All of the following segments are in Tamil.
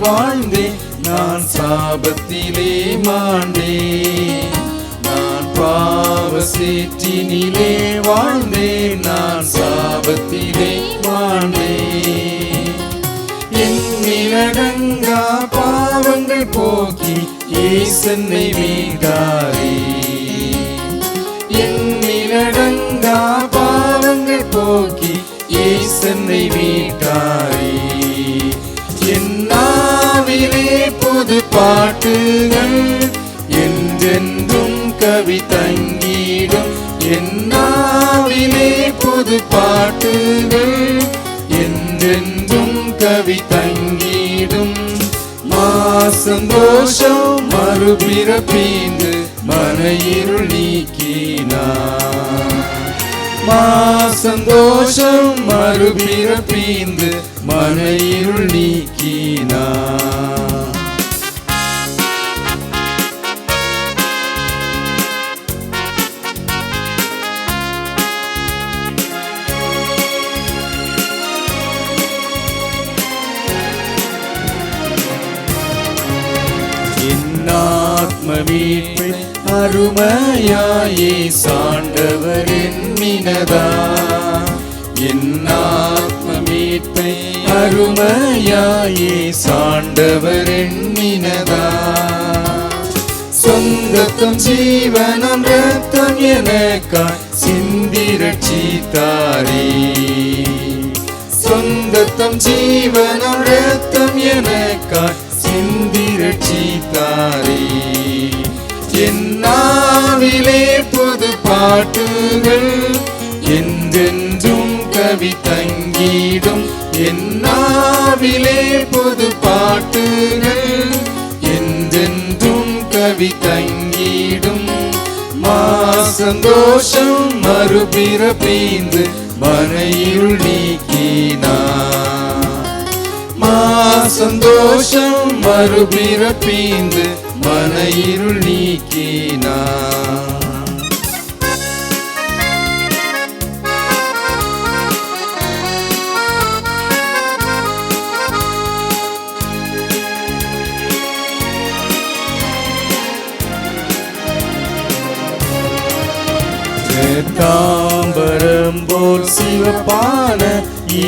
வாழ்ந்தேன், நான் சாபத்திலே மாண்டேன். நான் பாவ சேற்றினிலே வாழ்ந்தேன், நான் சாபத்திலே மாண்டேன். எண்ணிலடங்கா பாவங்கள் போக்கி இயேசுவை மீட்டாரே. எண்ணிலடங்கா பாவங்கள் போக்கி இயேசுவை மீட்டாரே. என்னாவிலே புது பாட்டுகள் என்றென்றும் கவி தங்கிடும். என்னாவிலே புது பாட்டுகள் என்றென்றும் கவி தங்கிடும். சந்தோஷம் மறுபிறப்பீந்து மன இருள் நீக்கினார். சந்தோஷம் மறுபிறப்பீந்து மன இருள் நீக்கினார். ஆத்ம மீட்பை அருமையாயே சாண்டவர் எண்ணினதா. என் ஆத்ம மீட்பை அருமையாயே சாண்டவர் எண்ணினதா. சொந்தத்தம் ஜீவனம் ரத்தம் எனக்காய் சிந்தி ரட்சித்தாரே. சொந்தத்தம் ஜீவனம் ரத்தம் எனக்காய் சிந்தி ரட்சித்தாரே. என்னாவிலே புது பாட்டுகள் என்றென்றும் கவி தங்கிடும். என்னாவிலே புது பாட்டுகள் என்றென்றும் கவி தங்கிடும். சந்தோஷம் மறுபிறப்பீந்து மன இருள் நீக்கினார். சந்தோஷம் மறுபிறப்பீந்து மன இருள் நீக்கினார். தாம்பரம் போல் சிவப்பான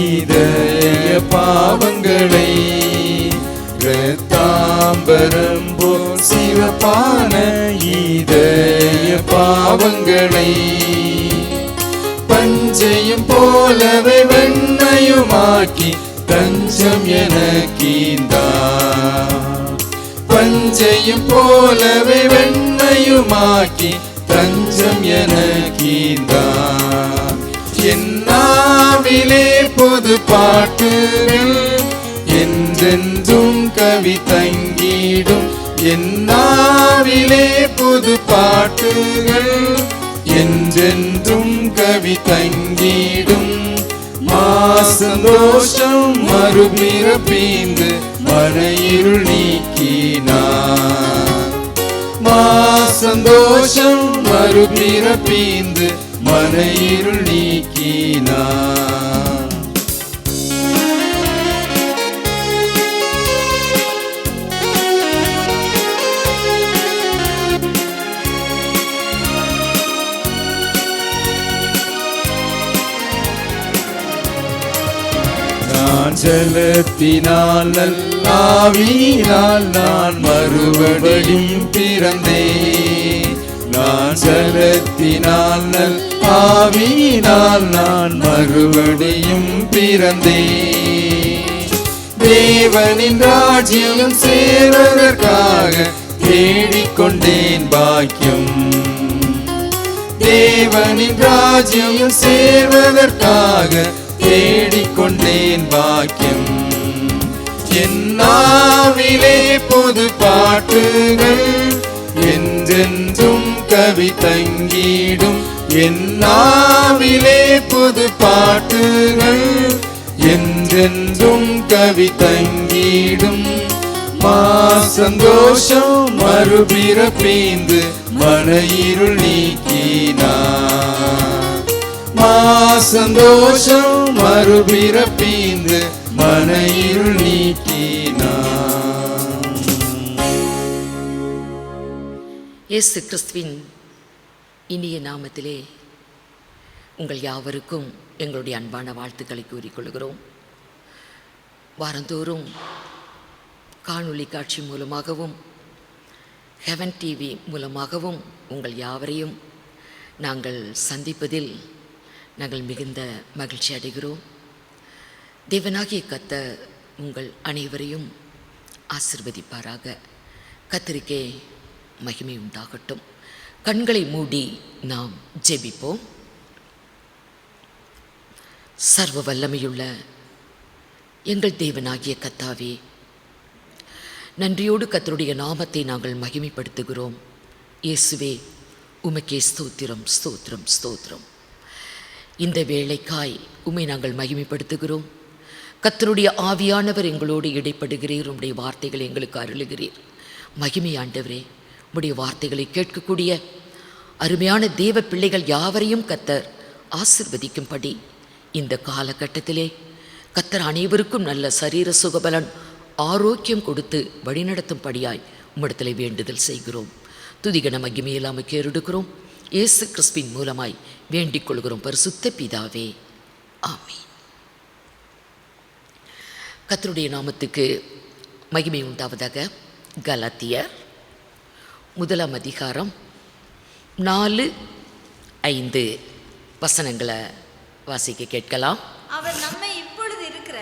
இதய பாவங்களை. தாம்பரம் போல் சிவப்பான இதய பாவங்களை. பஞ்சையும் போலவே வெண்மையுமாக்கி தஞ்சம் எனக்கீந்தார். பஞ்சையும் போலவே வெண்மையுமாக்கி தஞ்சம் எனக்கீந்தார். என்னாவிலே புது பாட்டுகள் என்றென்றும் கவி தங்கிடும். என்னாவிலே புது பாட்டுகள் என்றென்றும் கவி தங்கிடும். சந்தோஷம் மறுபிறப்பீந்து மன இருள் நீக்கினார். சந்தோஷம் மறுபிறப்பீந்து மன இருள் நீக்கினார். ஜலத்தினால் நல்லாவினால் நான் மறுபடியும் பிறந்தேன். நான் ஜலத்தினால் நல்லாவினால் நான் மறுபடியும் பிறந்தேன். தேவனின் ராஜ்யம் சேர்வதற்காக தேடிக்கொண்டேன் பாக்கியம். தேவனின் ராஜ்யம் சேர்வதற்காக தேடிக்கொண்டேன் பாக்கியம். என்னாவிலே புது பாட்டுகள் என்றென்றும் கவி தங்கிடும். என்னாவிலே புது பாட்டுகள் என்றென்றும் கவி தங்கிடும். சந்தோஷம் மறுபிறப்பீந்து மன இருள் நீக்கினார். சந்தோஷம் மறுபிறப்பீந்து மன இருள் நீக்கினார். இயேசு கிறிஸ்துவின் இனிய நாமத்திலே உங்கள் யாவருக்கும் எங்களுடைய அன்பான வாழ்த்துக்களை கூறிக்கொள்கிறோம். வாரந்தோறும் காணொளி காட்சி மூலமாகவும் ஹெவன் டிவி மூலமாகவும் உங்கள் யாவரையும் நாங்கள் சந்திப்பதில் நாங்கள் மிகுந்த மகிழ்ச்சி அடைகிறோம். தேவனாகிய கர்த்தர் உங்கள் அனைவரையும் ஆசீர்வதிப்பாராக. கர்த்தருக்கே மகிமை உண்டாகட்டும். கண்களை மூடி நாம் ஜெபிப்போம். சர்வ வல்லமையுள்ள எங்கள் தேவனாகிய கர்த்தாவே, நன்றியோடு கர்த்தருடைய நாமத்தை நாங்கள் மகிமைப்படுத்துகிறோம். இயேசுவே, உமக்கே ஸ்தோத்திரம், ஸ்தோத்திரம், ஸ்தோத்திரம். இந்த வேளைக்காய் உம்மை நாங்கள் மகிமைப்படுத்துகிறோம். கர்த்தருடைய ஆவியானவர் எங்களோடு இடைப்படுகிறீர். உம்முடைய வார்த்தைகளை எங்களுக்கு அருளுகிறீர். மகிமை ஆண்டவரே, உம்முடைய வார்த்தைகளை கேட்கக்கூடிய அருமையான தேவ பிள்ளைகள் யாவரையும் கர்த்தர் ஆசிர்வதிக்கும்படி இந்த காலகட்டத்திலே கர்த்தர் அனைவருக்கும் நல்ல சரீர சுகபலன் ஆரோக்கியம் கொடுத்து வழிநடத்தும்படியாய் உம்மிடத்திலே வேண்டுதல் செய்கிறோம். துதிகன மகிமையெல்லாம் கேறெடுக்கிறோம். இயேசு கிறிஸ்துவின் மூலமாய் வேண்டிக் கொள்கிறோம் பரிசுத்த பிதாவே, ஆமென். கர்த்தருடைய நாமத்துக்கு மகிமை உண்டாவதாக. கலாத்தியர் 1 அதிகாரம் 4-5 வசனங்களை வாசிக்க கேட்கலாம். அவர் நம்மை இப்பொழுது இருக்கிற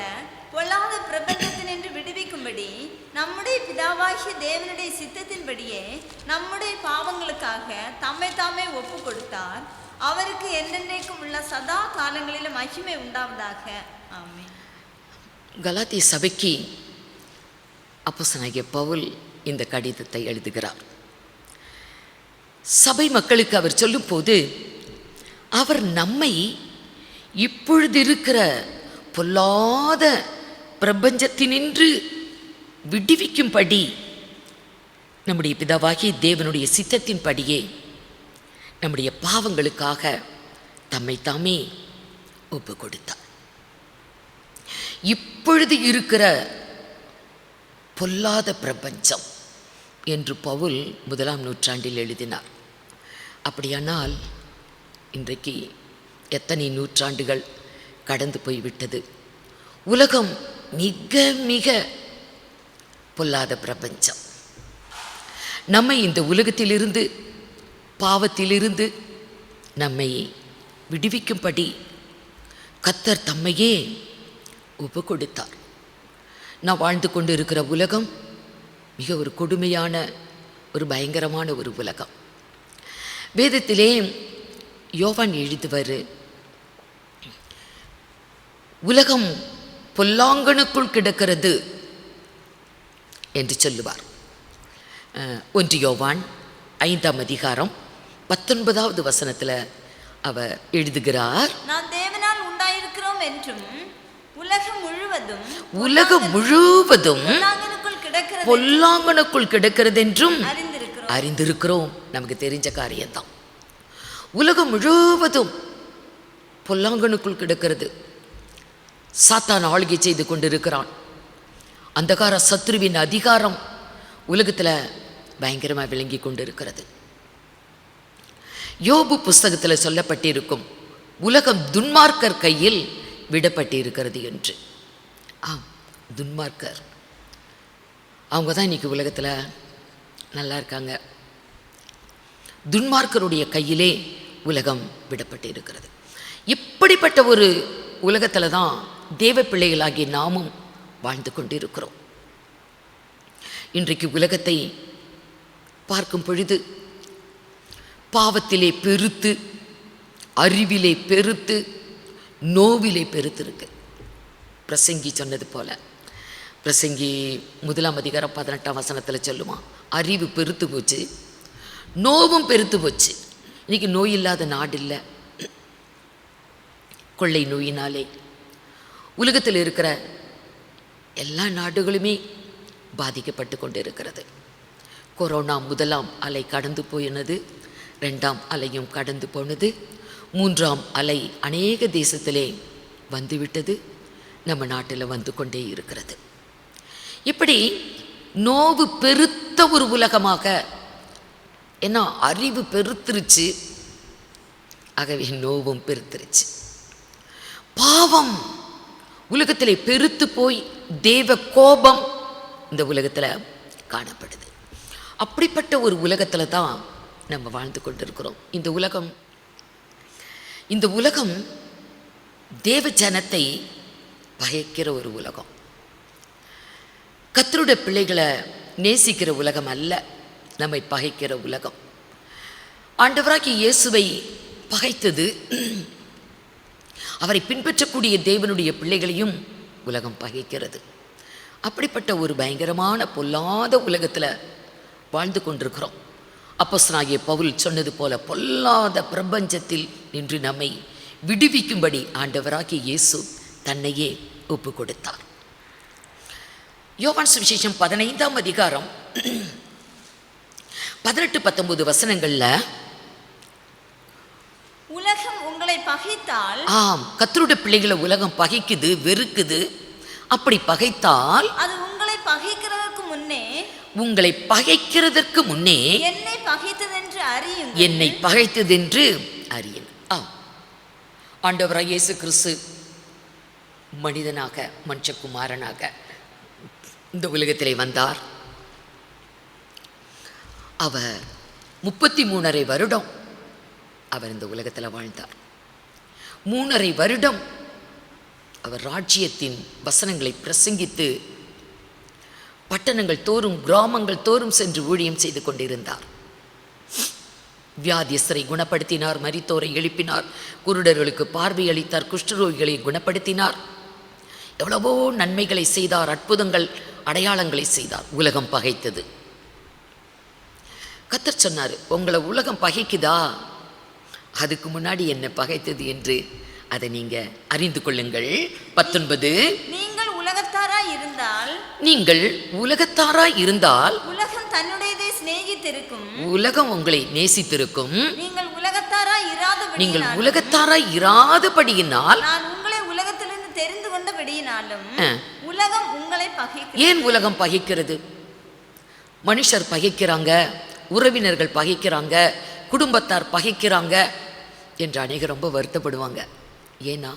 பொல்லாத பிரபஞ்சத்தினின்று விடுவிக்கும்படி நம்முடைய பிதாவாகிய தேவனுடைய சித்தத்தின்படியே நம்முடைய பாவங்களுக்காக தம்மை தாமே ஒப்பு கொடுத்தார். அவருக்கு என்னென்றைக்கும் உள்ள சதா காலங்களிலும் மகிமை உண்டாவதாக, ஆமென். கலாத்திய சபைக்கு அப்போஸ்தலனாகிய பவுல் இந்த கடிதத்தை எழுதுகிறார். சபை மக்களுக்கு அவர் சொல்லும்போது, அவர் நம்மை இப்பொழுது இருக்கிற பொல்லாத பிரபஞ்சத்தினின்று விடுவிக்கும்படி நம்முடைய பிதாவாகிய தேவனுடைய சித்தத்தின்படியே நம்முடைய பாவங்களுக்காக தம்மை தாமே ஒப்பு கொடுத்தார். இப்பொழுது இருக்கிற பொல்லாத பிரபஞ்சம் என்று பவுல் 1ஆம் நூற்றாண்டில் எழுதினார். அப்படியானால் இன்றைக்கு எத்தனை நூற்றாண்டுகள் கடந்து போய்விட்டது. உலகம் மிக மிக பொல்லாத பிரபஞ்சம். நம்மை இந்த உலகத்திலிருந்து, பாவத்திலிருந்து நம்மை விடுவிக்கும்படி கர்த்தர் தம்மையே ஒப்பு கொடுத்தார். நான் வாழ்ந்து கொண்டு இருக்கிற உலகம் மிக ஒரு கொடுமையான, ஒரு பயங்கரமான ஒரு உலகம். வேதத்திலே யோவான் எழுதுவார், உலகம் பொல்லாங்கனுக்குள் கிடக்கிறது என்று சொல்லுவார். 1 யோவான் 5ஆம் அதிகாரம் 19வது வசனத்தில் அவர் எழுதுகிறார், நாம் தேவனால் உண்டாயிருக்கிறோம் என்றும் உலகம் முழுவதும் பொல்லாங்கனுக்குள் கிடக்கிறது என்றும் அறிந்திருக்கிறோம். நமக்கு தெரிஞ்ச காரியம்தான். உலகம் முழுவதும் பொல்லாங்கனுக்குள் கிடக்கிறது. சாத்தான் ஆளுகை செய்து கொண்டிருக்கிறான். அந்தகார சத்ருவின் அதிகாரம் உலகத்தில் பயங்கரமாக விளங்கி கொண்டிருக்கிறது. யோபு புஸ்தகத்தில் சொல்லப்பட்டிருக்கும், உலகம் துன்மார்க்கர் கையில் விடப்பட்டிருக்கிறது என்று. ஆம், துன்மார்க்கர் அவங்க தான் இன்றைக்கி உலகத்தில் நல்லா இருக்காங்க. துன்மார்க்கருடைய கையிலே உலகம் விடப்பட்டு இருக்கிறது. இப்படிப்பட்ட ஒரு உலகத்தில் தான் தேவ பிள்ளைகளாகிய நாமும் வாழ்ந்து கொண்டிருக்கிறோம். இன்றைக்கு உலகத்தை பார்க்கும் பொழுது பாவத்திலே பெருத்து, அறிவிலே பெருத்து, நோவிலே பெருத்து இருக்கு. பிரசங்கி சொன்னது போல, பிரசங்கி 1ஆம் அதிகாரம் 18ஆம் வசனத்தில் சொல்லுமா, அறிவு பெருத்து போச்சு, நோவும் பெருத்து போச்சு. இன்னைக்கு நோய் இல்லாத நாடு இல்லை. கொள்ளை நோயினாலே உலகத்தில் இருக்கிற எல்லா நாடுகளுமே பாதிக்கப்பட்டு கொண்டு இருக்கிறது. கொரோனா 1ஆம் அலை கடந்து போயினது, 2ஆம் அலையும் கடந்து போனது, 3ஆம் அலை அநேக தேசத்திலே வந்துவிட்டது, நம்ம நாட்டில் வந்து கொண்டே இருக்கிறது. இப்படி நோவு பெருத்த ஒரு உலகமாக ஏன்னா அறிவு பெருத்துருச்சு, ஆகவே நோவும் பெருத்துருச்சு. பாவம் உலகத்திலே பெருத்து போய் தேவ கோபம் இந்த உலகத்தில் காணப்படுது. அப்படிப்பட்ட ஒரு உலகத்தில் தான் நம்ம வாழ்ந்து கொண்டிருக்கிறோம். இந்த உலகம் தேவ ஜனத்தை பகைக்கிற ஒரு உலகம். கர்த்தருடைய பிள்ளைகளை நேசிக்கிற உலகம் அல்ல, நம்மை பகைக்கிற உலகம். ஆண்டவராகிய இயேசுவை பகைத்தது, அவரை பின்பற்றக்கூடிய தேவனுடைய பிள்ளைகளையும் உலகம் பகைக்கிறது. அப்படிப்பட்ட ஒரு பயங்கரமான பொல்லாத உலகத்தில் வாழ்ந்து கொண்டிருக்கிறோம். அப்போஸ்தலனாகிய பவுல் சொன்னது போல பொல்லாத பிரபஞ்சத்தில் நின்று நம்மை விடுவிக்கும்படி ஆண்டவராகிய இயேசு தன்னையே ஒப்பு கொடுத்தார். யோவான் சுவிசேஷம் 15ஆம் அதிகாரம் 18-19 வசனங்கள்ல, உலகம் உங்களை பகைத்தால், ஆம், கர்த்தருடைய பிள்ளைகளை உலகம் பகைக்குது, வெறுக்குது. அப்படி பகைத்தால் அது உங்களை பகைக்கிறதற்கு முன்னே என்னை பகைத்ததென்று அறியுங்கள். என்னை பகைத்ததென்று அறியுங்கள். ஆண்டவராகிய இயேசு கிறிஸ்து மனிதனாக, மனுஷகுமாரனாக இந்த உலகத்திலே வந்தார். அவர் 33.5 வருடம் அவர் இந்த உலகத்தில் வாழ்ந்தார். 3.5 வருடம் அவர் ராஜ்யத்தின் வசனங்களை பிரசங்கித்து பட்டணங்கள் தோறும், கிராமங்கள் தோறும் சென்று ஊழியம் செய்து கொண்டிருந்தார். வியாதியஸ்தரை குணப்படுத்தினார், மரித்தோரை எழுப்பினார், குருடர்களுக்கு பார்வை அளித்தார், குஷ்டரோகிகளை குணப்படுத்தினார். எவ்வளவோ நன்மைகளை செய்தார், அற்புதங்கள், அடையாளங்களை செய்தார். உலகம் பகைத்தது. கர்த்தர் சொன்னார், உங்களை உலகம் பகைக்குதா, அதுக்கு முன்னாடி என்ன பகைத்தது என்று அதை நீங்க அறிந்து கொள்ளுங்கள். 19, நீங்கள் உலகத்தாராய் இருந்தால் உலகம் தன்னுடையதை சிநேகித்திருக்கும். உலகம் உங்களை நேசித்திருக்கும். நீங்கள் உலகத்தாராய் இராதபடியினால் நான் உங்களை உலகத்திலிருந்து தெரிந்து கொண்டபடியினாலும் உலகம் உங்களை பகைக்கிறது. ஏன் உலகம் பகைக்கிறது? மனுஷர் பகைக்கிறாங்க, உறவினர்கள் பகைக்கிறாங்க, குடும்பத்தார் பகைக்கிறாங்க என்று அநேகர் ரொம்ப வருத்தப்படுவாங்க. ஏன்னா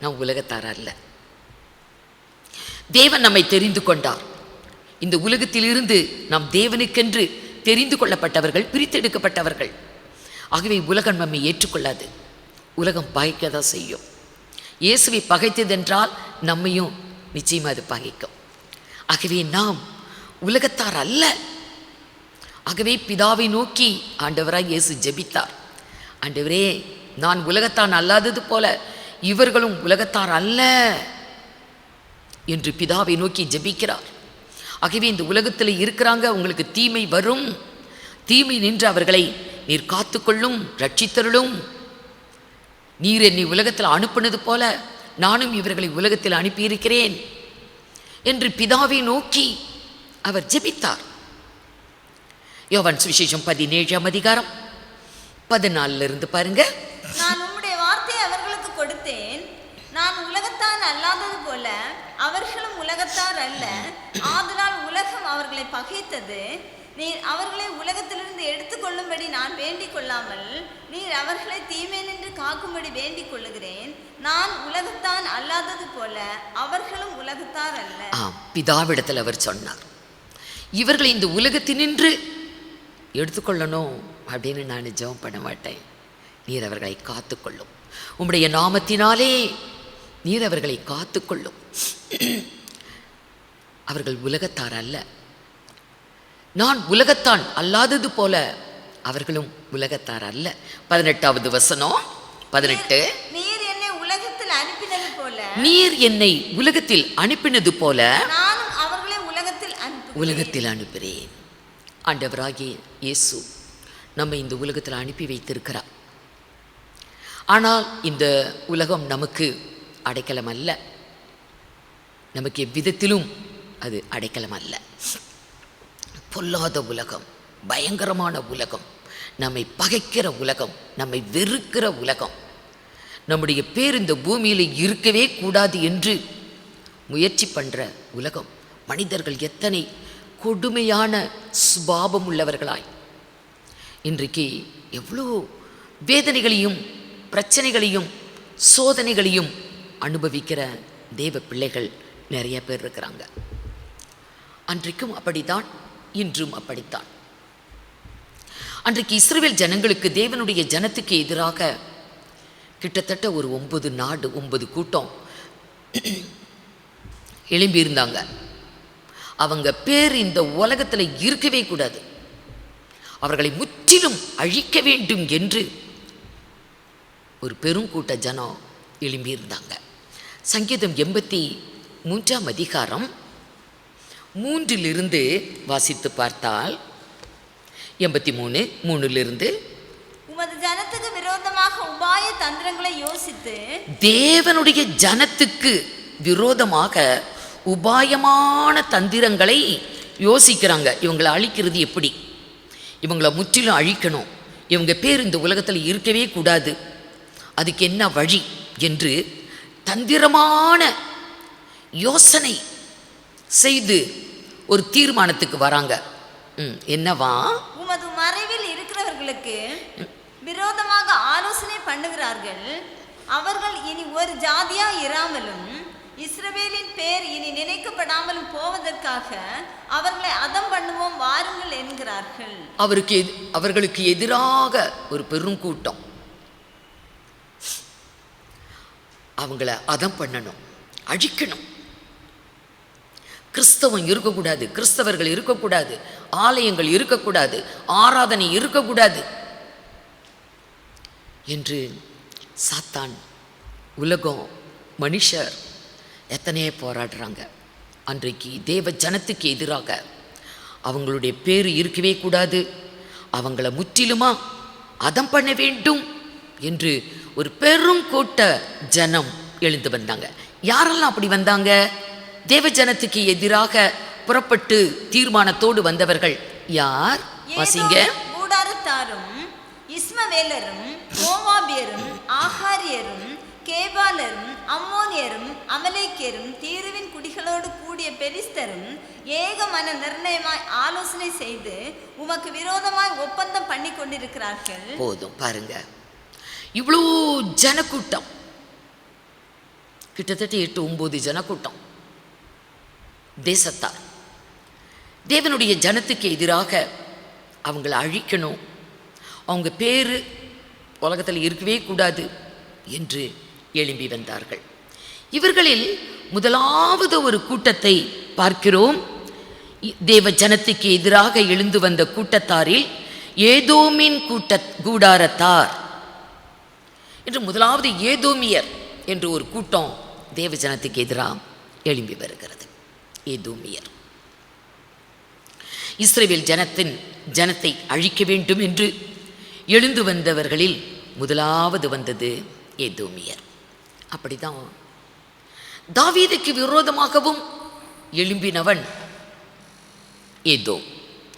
நாம் உலகத்தாரா அல்ல. தேவன் நம்மை தெரிந்து கொண்டார். இந்த உலகத்திலிருந்து நாம் தேவனுக்கென்று தெரிந்து கொள்ளப்பட்டவர்கள், பிரித்தெடுக்கப்பட்டவர்கள். ஆகவே உலகம் நம்மை ஏற்றுக்கொள்ளாது, உலகம் பகைக்கதான் செய்யும். இயேசுவை பகைத்ததென்றால் நம்மையும் நிச்சயமாக அது பகைக்கும். ஆகவே நாம் உலகத்தார் அல்ல. ஆகவே பிதாவை நோக்கி ஆண்டவராய் இயேசு ஜெபித்தார். ஆண்டவரே, நான் உலகத்தான் அல்லாதது போல இவர்களும் உலகத்தார் அல்ல என்று பிதாவை நோக்கி ஜெபிக்கிறார். ஆகவே இந்த உலகத்தில் இருக்கிறாங்க, உங்களுக்கு தீமை வரும், தீமை நின்று அவர்களை நீர் காத்துக்கொள்ளும், ரட்சித்தருளும். நீர் என்னை உலகத்தில் அனுப்பினது போல நானும் இவர்களை உலகத்தில் அனுப்பியிருக்கிறேன் என்று பிதாவை நோக்கி அவர் ஜெபித்தார். யோவான் சுவிசேஷம் 17ஆம் அதிகாரம் 14 பாருங்க. நான் உம்முடைய வார்த்தையை அவர்களுக்கு கொடுத்தேன், நான் உலகத்தான் அல்லாதது போல அவர்களும் உலகத்தார் அல்ல, ஆதலால் உலகம் அவர்களை பகைத்தது. நீர் அவர்களை உலகத்திலிருந்து எடுத்துக்கொள்ளும்படி நான் வேண்டிக் கொள்ளாமல் நீர் அவர்களை தீமை நின்று காக்கும்படி வேண்டிக் கொள்ளுகிறேன். நான் உலகத்தான் அல்லாதது போல அவர்களும் உலகத்தார் அல்ல. பிதாவிடத்தில் அவர் சொன்னார், இவர்களை இந்த உலகத்தினின்று எடுத்துக்கொள்ளணும் அப்படின்னு நான் ஜெபம் பண்ண மாட்டேன். நீர் அவர்களை காத்துக்கொள்ளும், உம்முடைய நாமத்தினாலே நீர் அவர்களை காத்துக்கொள்ளும். அவர்கள் உலகத்தார் அல்ல, நான் உலகத்தான் அல்லாதது போல அவர்களும் உலகத்தார் அல்ல. 18வது வசனம் 18. நீர் என்னை உலகத்தில் அனுப்பினது போல, நீர் என்னை உலகத்தில் அனுப்பினது போல நானும் அவர்களை உலகத்தில் அனுப்புகிறேன். ஆண்டவராகிய இயேசு நம்மை இந்த உலகத்தில் அனுப்பி வைத்திருக்கிறார். ஆனால் இந்த உலகம் நமக்கு அடைக்கலம் அல்ல, நமக்கு எவ்விதத்திலும் அது அடைக்கலம் அல்ல. பொல்லாத உலகம், பயங்கரமான உலகம், நம்மை பகைக்கிற உலகம், நம்மை வெறுக்கிற உலகம், நம்முடைய பேர் இந்த பூமியில் இருக்கவே கூடாது என்று முயற்சி பண்ணுற உலகம். மனிதர்கள் எத்தனை கொடுமையான சுபாவம் உள்ளவர்களாய் இன்றைக்கு எவ்வளோ வேதனைகளையும் பிரச்சனைகளையும் சோதனைகளையும் அனுபவிக்கிற தேவ பிள்ளைகள் நிறைய பேர் இருக்கிறாங்க. அன்றைக்கும் அப்படித்தான், இன்றும் அப்படித்தான். அன்றைக்கு இஸ்ரவேல் ஜனங்களுக்கு, தேவனுடைய ஜனத்துக்கு எதிராக கிட்டத்தட்ட ஒரு 9 நாடு 9 கூட்டம் எழும்பியிருந்தாங்க. அவங்க பேர் இந்த உலகத்தில் இருக்கவே கூடாது, அவர்களை முற்றிலும் அழிக்க வேண்டும் என்று ஒரு பெருங்கூட்ட ஜனம் எழும்பியிருந்தாங்க. சங்கீதம் 83ஆம் அதிகாரம் 3 வாசித்து பார்த்தால், 83:3 உமது ஜனத்துக்கு விரோதமாக உபாய தந்திரங்களை யோசித்து, தேவனுடைய ஜனத்துக்கு விரோதமாக உபாயமான தந்திரங்களை யோசிக்கிறாங்க. இவங்களை அழிக்கிறது எப்படி, இவங்களை முற்றிலும் அழிக்கணும், இவங்க பேர் இந்த உலகத்தில் இருக்கவே கூடாது, அதுக்கு என்ன வழி என்று தந்திரமான யோசனை செய்து ஒரு தீர்மானத்துக்கு வராங்க. என்னவா? உமது மறைவில் இருக்கிறவர்களுக்கு விரோதமாக ஆலோசனை பண்ணுகிறார்கள். அவர்கள் இனி ஒரு ஜாதியா இராமலும் இஸ்ரவேலின் பேர் இனி நினைக்கப்படாமலும் போவதற்காக அவர்களை அதம் பண்ணுவோம் வாருங்கள் என்கிறார்கள். அவர்களுக்கு எதிராக ஒரு பெரும் கூட்டம் அவங்கள அதம் பண்ணணும், அழிக்கணும். கிறிஸ்தவம் இருக்கக்கூடாது, கிறிஸ்தவர்கள் இருக்கக்கூடாது, ஆலயங்கள் இருக்கக்கூடாது, ஆராதனை இருக்கக்கூடாது என்று சாத்தான், உலகம், மனுஷர் எத்தனையோ போராடுறாங்க. அன்றைக்கு தேவ ஜனத்துக்கு எதிராக அவங்களுடைய பேர் இருக்கவே கூடாது, அவங்கள முற்றிலுமா அதம் பண்ண வேண்டும் என்று ஒரு பெரும் கூட்ட ஜனம் எழுந்து வந்தாங்க. யாரெல்லாம் அப்படி வந்தாங்க? தேவ ஜனத்துக்கு எதிராக புறப்பட்டு தீர்மானத்தோடு வந்தவர்கள் யார்? வாசிங்க. கூடாரத்தாரும் இஸ்மவேலரும் மோவாபியரும் ஆகாரியரும் கேபாலரும் அம்மோனியரும் அமலேக்கியரும் தீருவின் குடிகளோடு கூடிய பெலிஸ்தரும் ஏக மன நிர்ணயமாய் ஆலோசனை செய்து உமக்கு விரோதமாய் ஒப்பந்தம் பண்ணி கொண்டிருக்கிறார்கள். போதும் பாருங்க, இவ்வளோ ஜனக்கூட்டம், கிட்டத்தட்ட 8-9 ஜனக்கூட்டம் தேசத்தார் தேவனுடைய ஜனத்துக்கு எதிராக அவங்கள அழிக்கணும், அவங்க பேர் உலகத்தில் இருக்கவே கூடாது என்று எழும்பி வந்தார்கள். இவர்களில் முதலாவது ஒரு கூட்டத்தை பார்க்கிறோம். தேவ ஜனத்துக்கு எதிராக எழுந்து வந்த கூட்டத்தாரில் ஏதோமின் கூடாரத்தார் என்று முதலாவது ஏதோமியர் என்று ஒரு கூட்டம் தேவ ஜனத்துக்கு எதிராக எழும்பி வருகிறது. ஏதோமியர் இஸ்ரவேல் ஜனத்தை அழிக்க வேண்டும் என்று எழுந்து வந்தவர்களில் முதலாவது வந்தது ஏதோமியர். அப்படிதான் தாவீதுக்கு விரோதமாகவும் எழும்பினவன்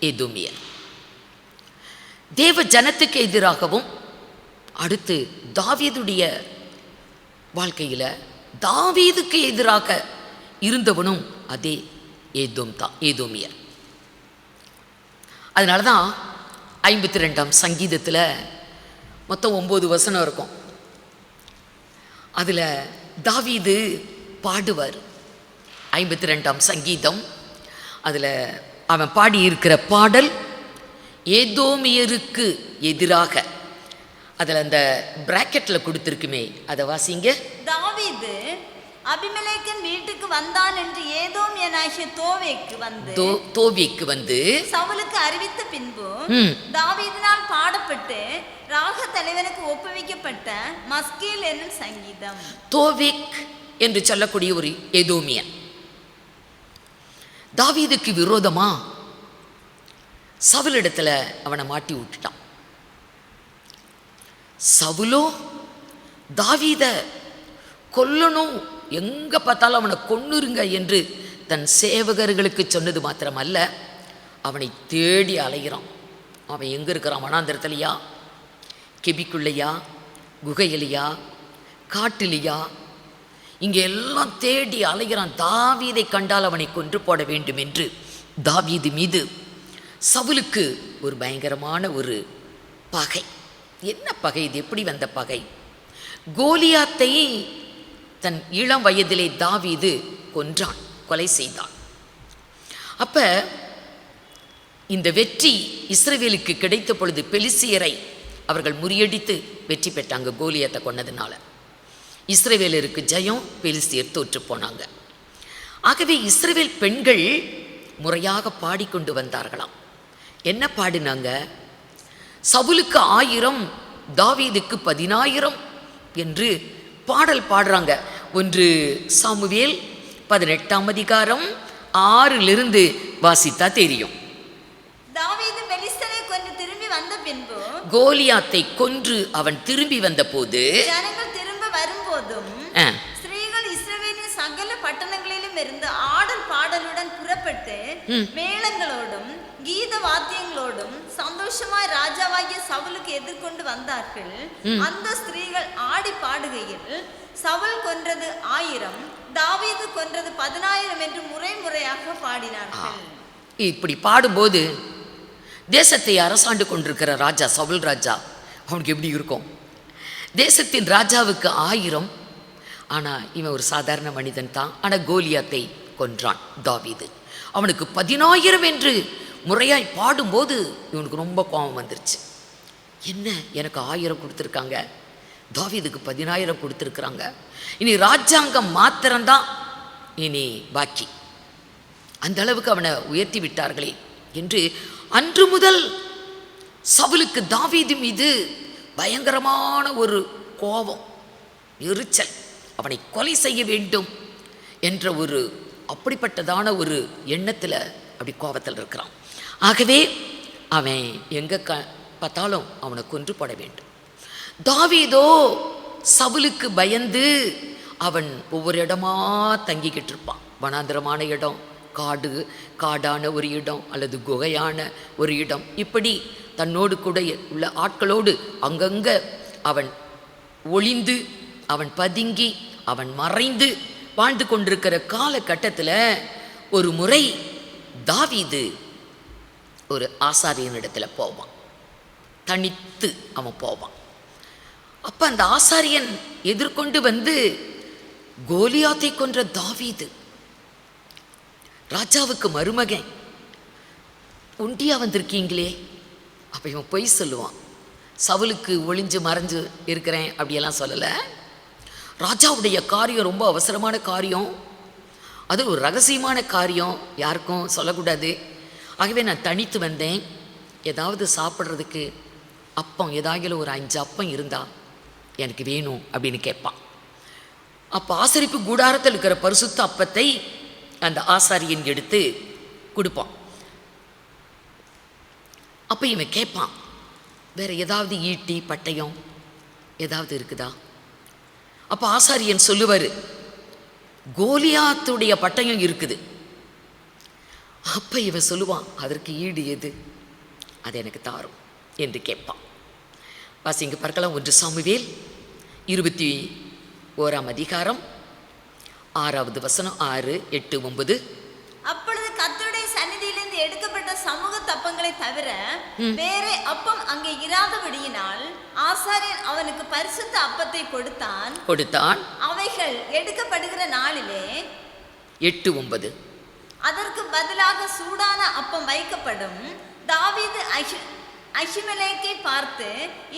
ஏதோமியர். தேவ ஜனத்துக்கு எதிராகவும், அடுத்து தாவீதுடைய வாழ்க்கையில் தாவீதுக்கு எதிராக இருந்தவனும் அதே ஏதோமியர். அதனால தான் 52ஆம் சங்கீதத்தில் மொத்தம் 9 வசனம் இருக்கும். அதில் தாவீது பாடுவார். 52ஆம் சங்கீதம், அதில் அவன் பாடியிருக்கிற பாடல் ஏதோமியருக்கு எதிராக, அதில் அந்த பிராக்கெட்டில் கொடுத்துருக்குமே, அதை வாசிங்க. தாவீது அபிமெலேக்கின் வீட்டுக்கு வந்தான் என்று ஏதோமியனாகிய தோவேக்கு வந்து சவுலுக்கு அறிவித்த பின்பு தாவீதினால் பாடப்பட்டு ராக தலைவனுக்கு ஒப்புவிக்கப்பட்ட மஸ்கீல் என்னும் சங்கீதம். தோவேக் என்று சொல்லக்கூடிய ஒரு ஏதோமியன் தாவீதுக்கு விரோதமா சவுலிடத்துல அவனை மாட்டி விட்டுட்டான். சவுலோ தாவீத கொல்லணும், எங்க பார்த்தாலும் அவனை கொன்னுருங்க என்று தன் சேவகர்களுக்கு சொன்னது மாத்திரமல்ல, அவனை தேடி அலைகிறான். அவன் எங்க இருக்கிறான்? வனாந்திரத்திலையா, கெபிக்குள்ளையா, குகையிலையா, காட்டிலையா, இங்கே எல்லாம் தேடி அலைகிறான். தாவீதை கண்டால் அவனை கொன்று போட வேண்டும் என்று தாவீது மீது சவுலுக்கு ஒரு பயங்கரமான ஒரு பகை. என்ன பகை இது? எப்படி வந்த பகை? கோலியாத்தை தன் இளம் வயதிலே தாவீது கொன்றான், கொலை செய்தான். அப்ப இந்த வெற்றி இஸ்ரவேலுக்கு கிடைத்த பொழுது பெலிஸ்தியரை அவர்கள் முறியடித்து வெற்றி பெற்றாங்க. கோலியாத்தை கொன்னதுனால இஸ்ரவேலருக்கு ஜெயம், பெலிஸ்தியர் தோற்று போனாங்க. ஆகவே இஸ்ரவேல் பெண்கள் முறையாக பாடிக்கொண்டு வந்தார்களாம். என்ன பாடினாங்க? சவுலுக்கு 1000, தாவீதுக்கு 10000 என்று பாடல் பாடுறாங்க. 1 சாமுவேல் 18ஆம் அதிகாரம் 6 வாசித்தா தெரியும். தாவீது பெலிஸ்தரை கொன்று திரும்பி வந்த பின்பு, கோலியாத்தை கொன்று அவன் திரும்பி வந்த போது, ஜனங்கள் திரும்ப வரும்போதும் ஸ்திரீகள் இஸ்ரவேலின் சகல பட்டணங்களிலும் இருந்து ஆடல் பாடலுடன் புறப்பட்டு மேளங்களோடும் கீத வாத்தியங்களோடும் சந்தோஷமாய் ராஜாவாகிய சவுலுக்கு எதிர்கொண்டு வந்தார்கள். அந்த ஸ்திரீகள் ஆடி பாடுகையில், சவுல் கொன்றது 1000, தாவீது கொன்றது 10000 என்று முறையாக பாடினார்கள். இப்படி பாடும்போது தேசத்தை அரசாண்டு கொண்டிருக்கிற ராஜா, சவுல் ராஜா, அவனுக்கு எப்படி இருக்கும்? தேசத்தின் ராஜாவுக்கு 1000, ஆனால் இவன் ஒரு சாதாரண மனிதன் தான். ஆனால் கோலியாத்தை கொன்றான் தாவீது. அவனுக்கு 10000 என்று முறையாய் பாடும்போது இவனுக்கு ரொம்ப கோபம் வந்துருச்சு. என்ன, எனக்கு 1000 கொடுத்துருக்காங்க, தாவீதுக்கு 10000 கொடுத்துருக்குறாங்க, இனி ராஜாங்கம் மாத்திரம்தான் இனி பாக்கி, அந்த அளவுக்கு அவனை உயர்த்தி விட்டார்களே என்று அன்று முதல் சவுலுக்கு தாவீது மீது பயங்கரமான ஒரு கோபம், எரிச்சல், அவனை கொலை செய்ய வேண்டும் என்ற ஒரு அப்படிப்பட்டதான ஒரு எண்ணத்தில், அப்படி கோபத்தில் இருக்கிறான். ஆகவே அவன் எங்கே பார்த்தாலும் அவனை கொன்று போட வேண்டும். தாவீதோ சவுலுக்கு பயந்து அவன் ஒவ்வொரு இடமா தங்கிக்கிட்டு இருப்பான். வனாந்திரமான இடம், காடான ஒரு இடம், அல்லது குகையான ஒரு இடம், இப்படி தன்னோடு கூட உள்ள ஆட்களோடு அங்கங்கே அவன் ஒளிந்து, அவன் பதுங்கி, அவன் மறைந்து வாழ்ந்து கொண்டிருக்கிற காலகட்டத்தில் ஒரு முறை தாவீது ஒரு ஆசாரியனிடத்தில் போவான். தனித்து அவன் போவான். அப்போ அந்த ஆசாரியன் எதிர்கொண்டு வந்து, கோலியாத்தை கொன்ற தாவீது ராஜாவுக்கு மருமகன், ஒண்டியா வந்திருக்கீங்களே. அப்போ இவன் பொய் சொல்லுவான். சவுலுக்கு ஒளிஞ்சு மறைஞ்சு இருக்கிறேன் அப்படியெல்லாம் சொல்லலை. ராஜாவுடைய காரியம் ரொம்ப அவசரமான காரியம், அது ஒரு ரகசியமான காரியம், யாருக்கும் சொல்லக்கூடாது. ஆகவே நான் தனித்து வந்தேன். ஏதாவது சாப்பிட்றதுக்கு அப்பம், ஏதாகிலும் ஒரு 5 அப்பம் இருந்தால் எனக்கு வேணும் அப்படின்னு கேட்பான். அப்போ ஆசரிப்பு கூடாரத்தில் இருக்கிற பரிசுத்த அப்பத்தை அந்த ஆசாரியன் எடுத்து கொடுப்பான். அப்போ இவன் கேட்பான், வேற ஏதாவது ஈட்டி பட்டயம் ஏதாவது இருக்குதா? அப்போ ஆசாரியன் சொல்லுவார், கோலியாத்துடைய பட்டயம் இருக்குது. அப்போ இவன் சொல்லுவான், அதற்கு ஈடு எது? அது எனக்கு தாரும் என்று கேட்பான். வாசிங்க பார்க்கலாம். 1 சாமுவேல் 21ஆம் அதிகாரம் 6வது வசனம், 6, 8, 9. அப்பொழுது கர்த்தருடைய சந்நிதியிலிருந்து எடுக்கப்பட்ட சமூக தப்பங்களை தவிர வேறே அப்பம் அங்கே இராதபடியினால் ஆசாரியன் அவனுக்கு பரிசுத்த அப்பத்தை கொடுத்தான். அவைகள் எடுக்கப்படுகிற நாளிலே 8, 9. அதற்கு பதிலாக சூடான அப்பம் வைக்கப்படும். தாவீது அகிமெலேக்கை பார்த்து,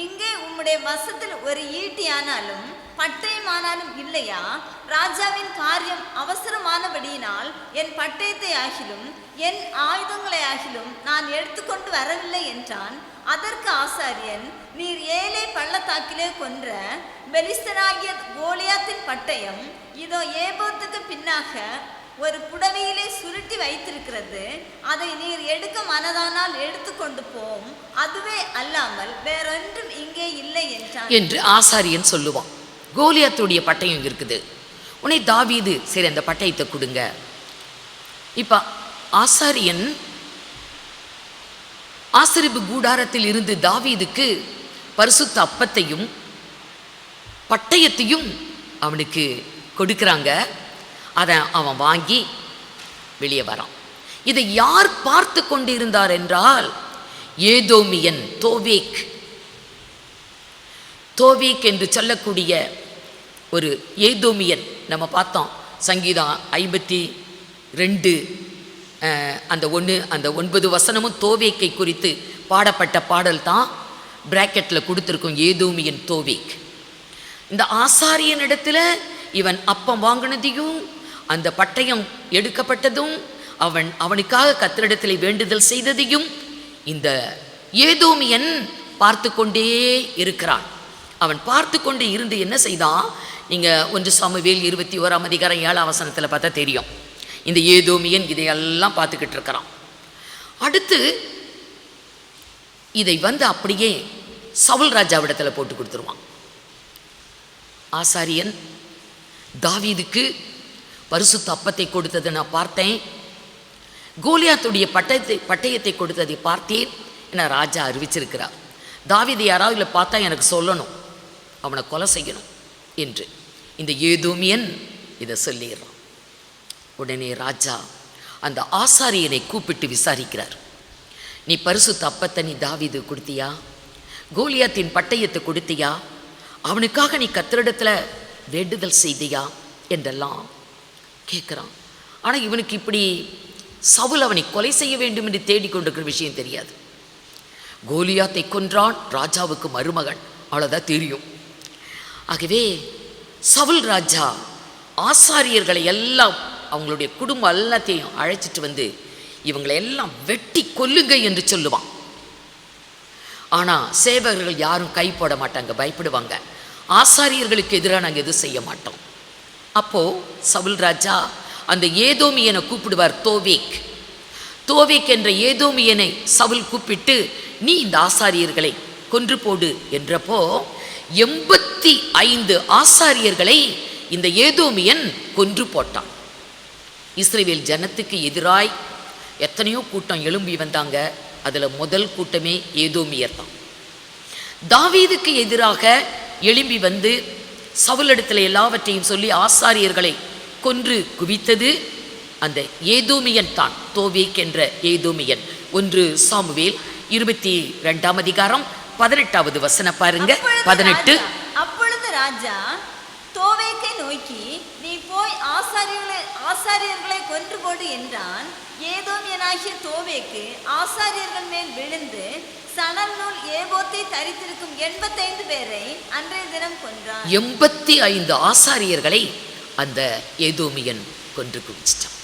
இங்கே உம்முடைய வசத்தில் ஒரு ஈட்டியானாலும் பட்டயமானாலும் இல்லையா? ராஜாவின் காரியம் அவசரமானபடியினால் என் பட்டயத்தை ஆகிலும் என் ஆயுதங்களை ஆகிலும் நான் எடுத்துக்கொண்டு வரவில்லை என்றான். அதற்கு ஆசாரியன், நீர் ஏலே பள்ளத்தாக்கிலே கொன்ற பெலிஸ்தனாகிய கோலியாத்தின் பட்டயம் இதோ ஏபோத்துக்கு பின்னாக ஒரு புடவையிலே சுருட்டி வைத்திருக்கிறது. அதை நீர் எடுக்க மனதானால் எடுத்துக்கொண்டு போம், அதுவே அல்லாமல் வேறொன்றும் இங்கே இல்லை என்றான் என்று ஆசாரியன் சொல்லுவான். கோலியாத்துடைய பட்டயம் இருக்குது. உன்னை தாவீது, சரி அந்த பட்டயத்தை கொடுங்க. இப்போ ஆசாரியன் ஆசரிப்பு கூடாரத்தில் இருந்து தாவீதுக்கு பரிசுத்த அப்பத்தையும் பட்டயத்தையும் அவனுக்கு கொடுக்குறாங்க. அதை அவன் வாங்கி வெளியே வரான். இதை யார் பார்த்து கொண்டிருந்தார் என்றால், ஏதோமியன் தோவேக் தோவீக் என்று சொல்லக்கூடிய ஒரு ஏதோமியன் நம்ம பார்த்தோம். சங்கீதம் 52 அந்த 9 வசனமும் தோவேக்கை குறித்து பாடப்பட்ட பாடல் தான் பிராக்கெட்டில் கொடுத்துருக்கோம். ஏதோமியன் தோவேக். இந்த ஆசாரியனிடத்தில் இவன் அப்பம் வாங்கினதையும் அந்த பட்டயம் எடுக்கப்பட்டதும் அவனுக்காக கர்த்தரிடத்தில் வேண்டுதல் செய்ததையும் இந்த ஏதோமியன் பார்த்து கொண்டே இருக்கிறான். அவன் பார்த்து கொண்டு இருந்து என்ன செய்தான்? நீங்கள் 1 சாமுவேல் 21 அதிகாரம் 7 வசனத்தில் பார்த்தா தெரியும். இந்த ஏதோமியன் இதையெல்லாம் பார்த்துக்கிட்டு இருக்கிறான். அடுத்து இதை அப்படியே சவுல் ராஜாவிடத்தில் போட்டு கொடுத்துருவான். ஆசாரியன் தாவீதுக்கு பரிசுத்த அப்பத்தை கொடுத்ததை நான் பார்த்தேன், கோலியாத்துடைய பட்டயத்தை கொடுத்ததை பார்த்தேன் என ராஜா அறிவிச்சிருக்கிறார். தாவீது யாராவது இல்லை பார்த்தா எனக்கு சொல்லணும், அவனை கொலை செய்யணும் என்று இந்த ஏதோமியன் இதை சொல்லிடுறான். உடனே ராஜா அந்த ஆசாரியனை கூப்பிட்டு விசாரிக்கிறார். நீ பரிசுத்த அப்பத்தை நீ தாவீது கொடுத்தியா? கோலியாத்தின் பட்டயத்தை கொடுத்தியா? அவனுக்காக நீ கர்த்தரிடத்தில் வேண்டுதல் செய்தியா என்றெல்லாம் கேட்குறான். ஆனால் இவனுக்கு இப்படி சவுல் அவனை கொலை செய்ய வேண்டும் என்று தேடிக்கொண்டிருக்கிற விஷயம் தெரியாது. கோலியாத்தை கொன்றான், ராஜாவுக்கு மருமகன், அவ்வளோதான் தெரியும். ஆகவே சவுல் ராஜா ஆசாரியர்களை எல்லாம் அவங்களுடைய குடும்பம் எல்லாத்தையும் அழைச்சிட்டு வந்து இவங்களை எல்லாம் வெட்டி கொல்லுங்க என்று சொல்லுவான். ஆனால் சேவகர்கள் யாரும் கை போட மாட்டாங்க, பயப்படுவாங்க. ஆசாரியர்களுக்கு எதிராக நாங்கள் எதுவும் செய்ய மாட்டோம். அப்போது சவுல் ராஜா அந்த ஏதோமியனை கூப்பிடுவார். தோவேக் என்ற ஏதோமியனை சவுல் கூப்பிட்டு நீ இந்த ஆசாரியர்களை கொன்று போடு என்றப்போ 85 ஆசாரியர்களை இந்த ஏதோமியன் கொன்று போட்டான். இஸ்ரவேல் ஜனத்துக்கு எதிராய் எத்தனையோ கூட்டம் எழும்பி வந்தாங்க. அதில் முதல் கூட்டமே ஏதோமியர் தான். தாவீதுக்கு எதிராக எழும்பி வந்து சவுலிடத்தில் எல்லாவற்றையும் சொல்லி ஆசாரியர்களை கொன்று குவித்தது அந்த ஏதோமியன் தான், தோவேக் என்ற ஏதோமியன். 1 சாமுவேல் 22 அதிகாரம் 18வது வசனம் பாருங்க. 18. அப்பொழுது ராஜா தோவேக்கை நோக்கி நீ போய் ஆசாரியர்களை கொன்று போடு என்றான். ஏதோமியனாகிய தோவேக்கு ஆசாரியர்கள் மேல் விழுந்து சணல் நூல் ஏபோத்தை தரித்திருக்கும் 85 பேரை அன்றைய தினம் கொன்றான். 85 ஆசாரியர்களை அந்த ஏதோமியன் கொன்று குவிச்சிட்டான்.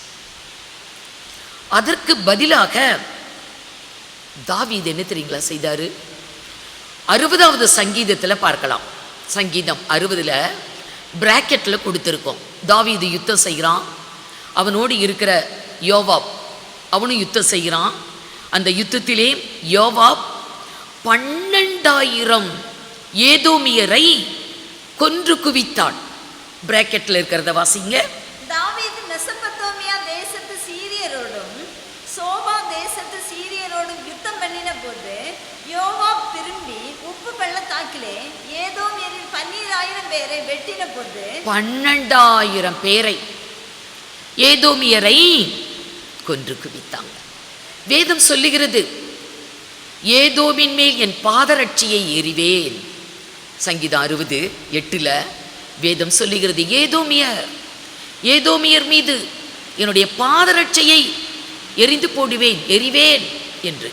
அதற்கு பதிலாக தாவீது என்ன தெரியுங்களா செய்தாரு? 60வது சங்கீதத்தில் பார்க்கலாம். சங்கீதம் 60ல் பிராக்கெட்டில் கொடுத்துருக்கோம். தாவீது யுத்தம் செய்கிறான், அவனோடு இருக்கிற யோவாப் அவனும் யுத்தம் செய்கிறான். அந்த யுத்தத்திலே யோவாப் 12,000 ஏதோமியரை கொன்று குவித்தான். பிராக்கெட்டில் இருக்கிறத வாசிங்க. தாவீது மெசொப்பொத்தாமியா தேசத்து சீரியரோடும் சோபா தேசத்து சீரியரோடும் யுத்தம் பண்ணின போது யோவாப் திரும்பி உப்பு பள்ளத்தாக்கிலே ஏதோமியரில் 12,000 பேரை வெட்டின போது 12,000 பேரை ஏதோமியரை கொன்று குவித்தாங்க. வேதம் சொல்லுகிறது ஏதோமின் மேல் என் பாதரட்சியை எறிவேன். சங்கீதம் 60:8 வேதம் சொல்லுகிறது ஏதோமியர் மீது என்னுடைய பாதரட்சையை எரிந்து போடுவேன், எறிவேன் என்று.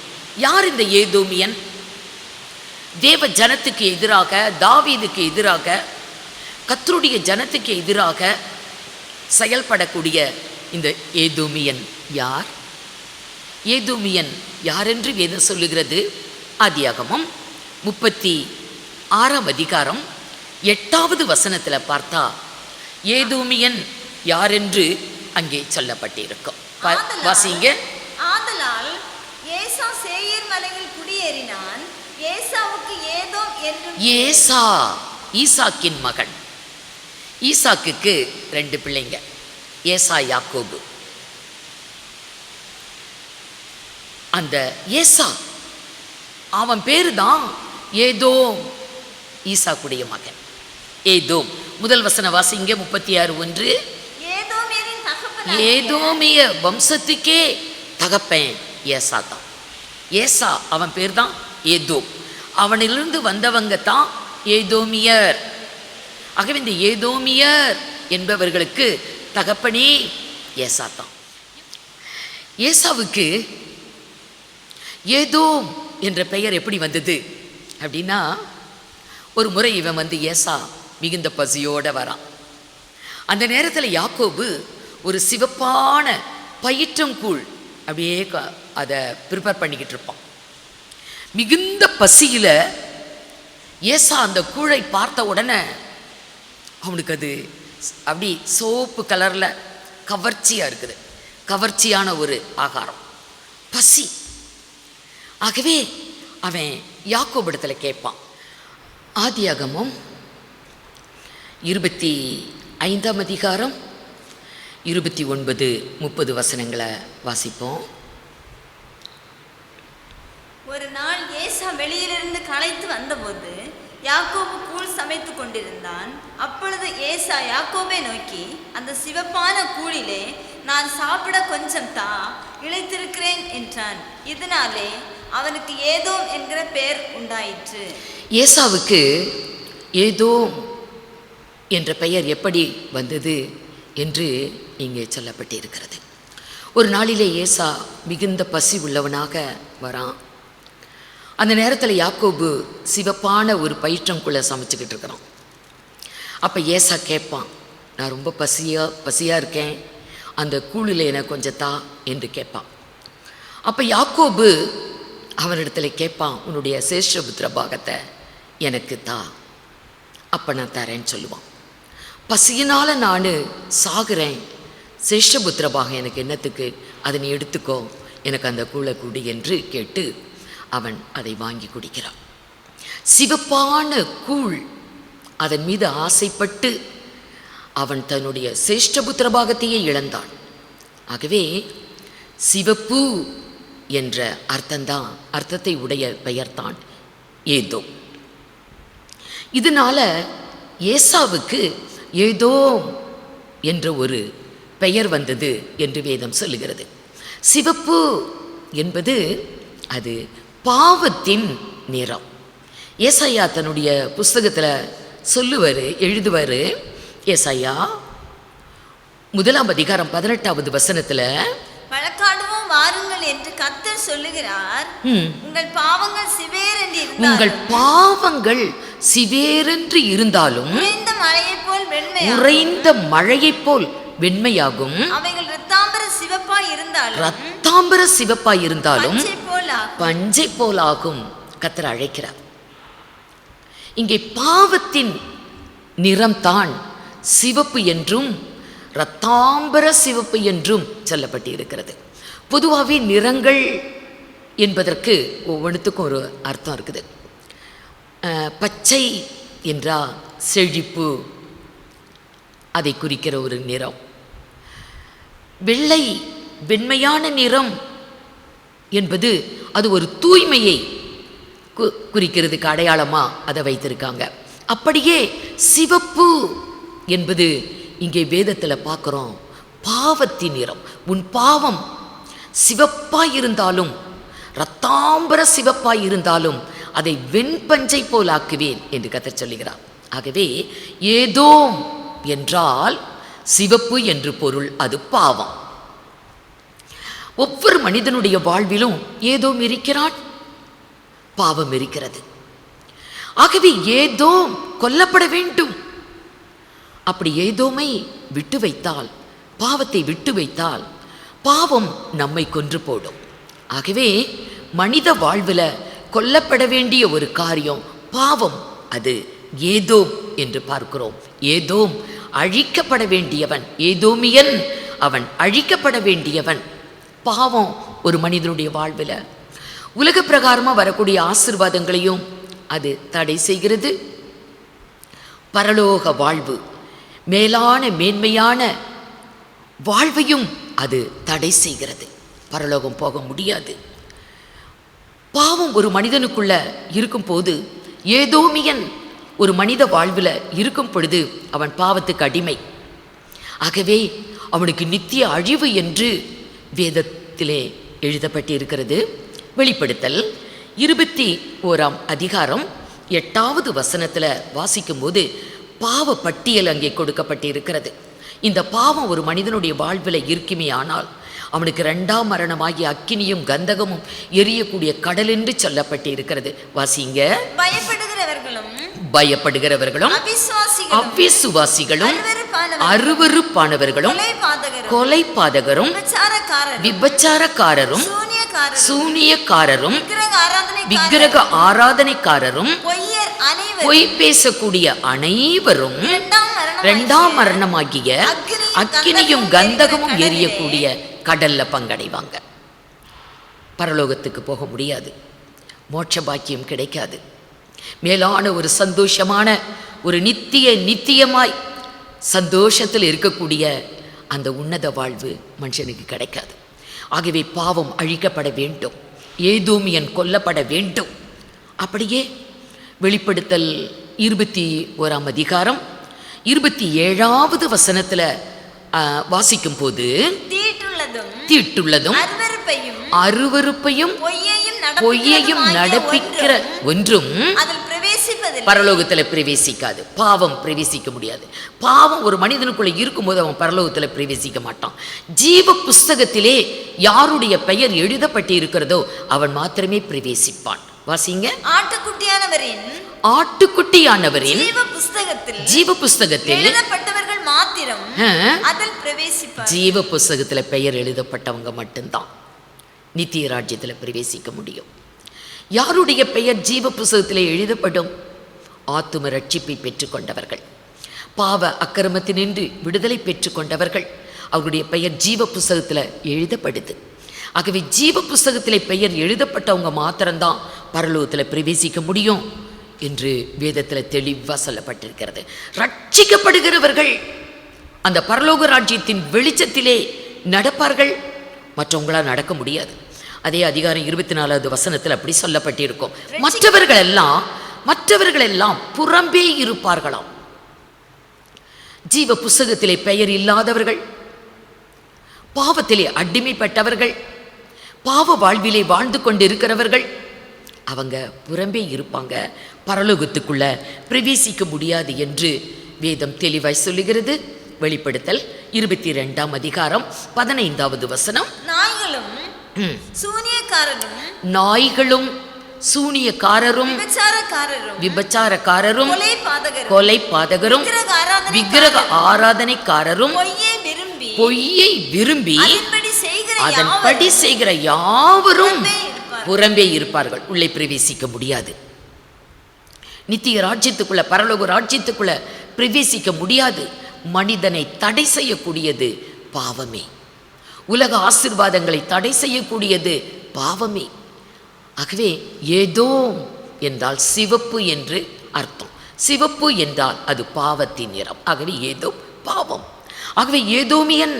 யார் இந்த ஏதோமியன்? தேவ ஜனத்துக்கு எதிராக, தாவீதுக்கு எதிராக, கர்த்தருடைய ஜனத்துக்கு எதிராக செயல்படக்கூடிய இந்த ஏதோமியன் யார்? ஏதோமியன் யாரென்று வேதம் சொல்லுகிறது. ஆதியாகமம் 36 அதிகாரம் 8வது வசனத்தில் பார்த்தா ஏதோமியன் யாரென்று அங்கே சொல்லப்பட்டிருக்கும். வாசிங்க. ஆதலால் ஏசா சேயீர் மலையில் குடியேறினான். ஏசாவுக்கு ஏதோம் என்றும். ஏசா ஈசாக்கின் மகன். ஈசாக்குக்கு 2 பிள்ளைங்க, ஏசா யாக்கோபு. அந்த ஏசா அவன் பேரு தான் ஏதோம், ஈசாக்குடைய மகன் ஏதோம். முதல் வசன வாசிங்க. 36:1. ஏதோமிய வம்சத்துக்கே தகப்பன் ஏசா தான். ஏசா அவன் பேர் தான் ஏதோம். அவனிலிருந்து வந்தவங்க தான் ஏதோமியர். ஆகவே இந்த ஏதோமியர் என்பவர்களுக்கு தகப்பனே ஏசாத்தான். ஏசாவுக்கு ஏதோம் என்ற பெயர் எப்படி வந்தது அப்படின்னா, ஒரு முறை இவன் ஏசா மிகுந்த பசியோடு வரான். அந்த நேரத்தில் யாக்கோபு ஒரு சிவப்பான பயிற்றங்கூழ் அப்படியே அதை ப்ரிப்பேர் பண்ணிக்கிட்டு இருப்பான். மிகுந்த பசியில் ஏசா அந்த கூழை பார்த்த உடனே அவனுக்கு அது அப்படி சோப்பு கலரில் கவர்ச்சியாக இருக்குது. கவர்ச்சியான ஒரு ஆகாரம், பசி. ஆகவே அவன் யாக்கோபிடத்தில் கேட்பான். ஆதியாகமம் 25ஆம் அதிகாரம் 29-30 வசனங்களை வாசிப்போம். ஒரு நாள் ஏசா வெளியிலிருந்து களைத்து வந்தபோது யாக்கோபு கூழ் சமைத்து கொண்டிருந்தான். அப்பொழுது ஏசா யாக்கோபை நோக்கி, அந்த சிவப்பான கூழிலே நான் சாப்பிட கொஞ்சம் தா, இளைத்திருக்கிறேன் என்றான். இதனாலே அவனுக்கு ஏதோம் என்கிற பெயர் உண்டாயிற்று. ஏசாவுக்கு ஏதோம் என்ற பெயர் எப்படி வந்தது என்று இங்கே சொல்லப்பட்டிருக்கிறது. ஒரு நாளிலே ஏசா மிகுந்த பசி உள்ளவனாக வரான். அந்த நேரத்தில் யாக்கோபு சிவப்பான ஒரு பயிற்றங்குள்ளே சமைச்சிக்கிட்டு இருக்கிறான். அப்போ ஏசா கேட்பான், நான் ரொம்ப பசியாக இருக்கேன், அந்த கூழில் எனக்கு கொஞ்சம் தா என்று கேட்பான். அப்போ யாக்கோபு அவனிடத்தில் கேட்பான், உன்னுடைய சேஷ்டபுத்திர பாகத்தை எனக்கு தா, அப்போ நான் தரேன்னு சொல்லுவான். பசியினால் நான் சாகுறேன், சேஷ்டபுத்திர பாகம் எனக்கு என்னத்துக்கு, அதை நீ எடுத்துக்கோ, எனக்கு அந்த கூழை குடி என்று கேட்டு அவன் அதை வாங்கி குடிக்கிறான். சிவப்பான கூழ், அதன் மீது ஆசைப்பட்டு அவன் தன்னுடைய சேஷ்டபுத்திர பாகத்தையே இழந்தான். ஆகவே சிவப்பு என்ற அர்த்தத்தை உடைய பெயர்தான் ஏதோம். இதனால ஏசாவுக்கு ஏதோம் என்ற ஒரு பெயர் வந்தது என்று வேதம் சொல்லுகிறது. சிவப்பு என்பது அது பாவத்தின் நிறம். ஏசாயா தன்னுடைய புஸ்தகத்தில் எழுதுவார். ஏசாயா 1ஆம் அதிகாரம் 18வது வசனத்தில், வழக்காடுவோம் வாருங்கள் என்று கர்த்தர் சொல்லுகிறார், உங்கள் பாவங்கள் சிவேரென்று இருந்தாலும் உறைந்த மழையைப் போல் வெண்மையாகும், அவைகள் இரத்தாம்பர சிவப்பாய் இருந்தாலும் பஞ்சை போலாகும். கர்த்தர் அழைக்கிறார். இங்கே பாவத்தின் நிறம்தான் சிவப்பு என்றும் இரத்தாம்பர சிவப்பு என்றும் சொல்லப்பட்டிருக்கிறது. பொதுவாகவே நிறங்கள் என்பதற்கு ஒவ்வொன்றுத்துக்கும் ஒரு அர்த்தம் இருக்குது. பச்சை என்றால் செழிப்பு, அதை குறிக்கிற ஒரு நிறம். வெள்ளை, வெண்மையான நிறம் என்பது அது ஒரு தூய்மையை குறிக்கிறதுக்கு அடையாளமாக அதை வைத்திருக்காங்க. அப்படியே சிவப்பு என்பது இங்கே வேதத்தில் பார்க்குறோம், பாவத்தின் நிறம். உன் பாவம் சிவப்பாய் இருந்தாலும், இரத்தாம்பர சிவப்பாய் இருந்தாலும் அதை வெண்பஞ்சை போல் ஆக்குவேன் என்று கர்த்தர் சொல்லுகிறார். ஆகவே ஏதோம் என்றால் சிவப்பு என்று பொருள். அது பாவம். ஒவ்வொரு மனிதனுடைய வாழ்விலும் ஏதோம் இருக்கிறான், பாவம் இருக்கிறது. ஆகவே ஏதோம் கொல்லப்பட வேண்டும். அப்படி ஏதோமை விட்டு வைத்தால், பாவத்தை விட்டு வைத்தால், பாவம் நம்மை கொன்று போடும். ஆகவே மனித வாழ்வில் கொல்லப்பட வேண்டிய ஒரு காரியம் பாவம். அது ஏதோம் என்று பார்க்கிறோம். ஏதோம் அழிக்கப்பட வேண்டியவன், ஏதோமியன் அவன் அழிக்கப்பட வேண்டியவன். பாவம் ஒரு மனிதனுடைய வாழ்வில் உலக பிரகாரமாக வரக்கூடிய ஆசீர்வாதங்களையும் அது தடை செய்கிறது. பரலோக வாழ்வு, மேலான மேன்மையான வாழ்வையும் அது தடை செய்கிறது. பரலோகம் போக முடியாது. பாவம் ஒரு மனிதனுக்குள்ள இருக்கும் போது, ஏதோமியன் ஒரு மனித வாழ்வில் இருக்கும் பொழுது அவன் பாவத்துக்கு அடிமை. ஆகவே அவனுக்கு நித்திய அழிவு என்று வேதத்திலே எழுதப்பட்டிருக்கிறது. வெளிப்படுத்தல் 21ஆம் அதிகாரம் 8வது வசனத்தில் வாசிக்கும் போது பாவ பட்டியல் அங்கே கொடுக்கப்பட்டிருக்கிறது. இந்த பாவம் ஒரு மனிதனுடைய வாழ்வில் இருக்குமே ஆனால் அவனுக்கு 2ஆம் மரணமாகிய அக்கினியும் கந்தகமும் எரியக்கூடிய கடல் என்று சொல்லப்பட்டிருக்கிறது. வாசிங்க. பயப்படுகிறவர்களும் அவிசுவாசிகளும் அருவருப்பானவர்களும் கொலைபாதகரும் விபச்சாரக்காரரும் சூனியக்காரரும் விக்கிரக ஆராதனைக்காரரும் பொய் பேசக்கூடிய அனைவரும் 2ஆம் மரணமாகிய அக்கினியும் கந்தகமும் எரியக்கூடிய கடல்ல பங்கடைவாங்க. பரலோகத்துக்கு போக முடியாது, மோட்ச பாக்கியம் கிடைக்காது. மேலான ஒரு சந்தோஷமான ஒரு நித்தியமாய் சந்தோஷத்தில் இருக்கக்கூடிய அந்த உன்னத வாழ்வு மனுஷனுக்கு கிடைக்காது. ஆகவே பாவம் அழிக்கப்பட வேண்டும், ஏதோமியன் கொல்லப்பட வேண்டும். அப்படியே வெளிப்படுத்தல் 21ஆம் அதிகாரம் 27வது வசனத்தில் வாசிக்கும் போது தீட்டுள்ளதும் அருவருப்பையும் பொய்யையும் நடப்பிக்கிற ஒன்றும் பரலோகத்தில் பிரவேசிக்காது. பாவம் பிரவேசிக்க முடியாது. பாவம் ஒரு மனிதனுக்குள்ள இருக்கும்போது அவன் பரலோகத்தில் பிரவேசிக்க மாட்டான். ஜீவ புஸ்தகத்திலே யாருடைய பெயர் எழுதப்பட்டு இருக்கிறதோ அவன் மாத்திரமே பிரவேசிப்பான். வாசிங்க. ஆட்டுக்குட்டியானவரின் ஜீவ புஸ்தகத்தில் மாத்திரம் அதில் பிரவேசிப்பார். ஜீவ புஸ்தகத்தில் பெயர் எழுதப்பட்டவங்க மட்டும்தான் நித்திய ராஜ்யத்தில் பிரவேசிக்க முடியும். யாருடைய பெயர் ஜீவ புஸ்தகத்தில் எழுதப்படும்? ஆத்தும ரட்சிப்பை பெற்றுக்கொண்டவர்கள், பாவ அக்கிரமத்தினின்று விடுதலை பெற்றுக்கொண்டவர்கள், அவருடைய பெயர் ஜீவ புஸ்தகத்தில் எழுதப்படுது. ஆகவே ஜீவ புஸ்தகத்தில் பெயர் எழுதப்பட்டவங்க மாத்திரம்தான் பரலோகத்தில் பிரவேசிக்க முடியும் என்று வேதத்தில் தெளிவாக சொல்லப்பட்டிருக்கிறது. ரட்சிக்கப்படுகிறவர்கள் அந்த பரலோக ராஜ்யத்தின் வெளிச்சத்திலே நடப்பார்கள், மற்றவங்களால் நடக்க முடியாது. அதே அதிகாரம் 24வது வசனத்தில் அப்படி சொல்லப்பட்டிருக்கும். மற்றவர்கள் எல்லாம் புறம்பே இருப்பார்களாம். ஜீவ புஸ்தகத்திலே பெயர் இல்லாதவர்கள், பாவத்திலே அடிமைப்பட்டவர்கள், பாவ வாழ்விலே வாழ்ந்து கொண்டிருக்கிறவர்கள், அவங்க புறம்பே இருப்பாங்க, பரலோகத்துக்குள்ள பிரவேசிக்க முடியாது என்று வேதம் தெளிவாய் சொல்லுகிறது. வெளிப்படுத்தல் 22ஆம் அதிகாரம் 15வது வசனம். நாய்களும் சூனியக்காரரும் விபச்சாரக்காரரும் கொலைபாதகரும் விக்கிரக ஆராதனைக்காரரும் பொய்யை விரும்பி அதன்படி செய்கிற யாவரும் புறம்பே இருப்பார்கள், உள்ளே பிரவேசிக்க முடியாது. நித்திய ராஜ்யத்துக்குள்ள, பரலோக ராஜ்யத்துக்குள்ள பிரவேசிக்க முடியாது. மனிதனை தடை செய்யக்கூடியது பாவமே. உலக ஆசீர்வாதங்களை தடை செய்யக்கூடியது பாவமே. ஆகவே ஏதோம் என்றால் சிவப்பு என்று அர்த்தம். சிவப்பு என்றால் அது பாவத்தின் நிறம். ஆகவே ஏதோ பாவம். ஆகவே ஏதோமியன்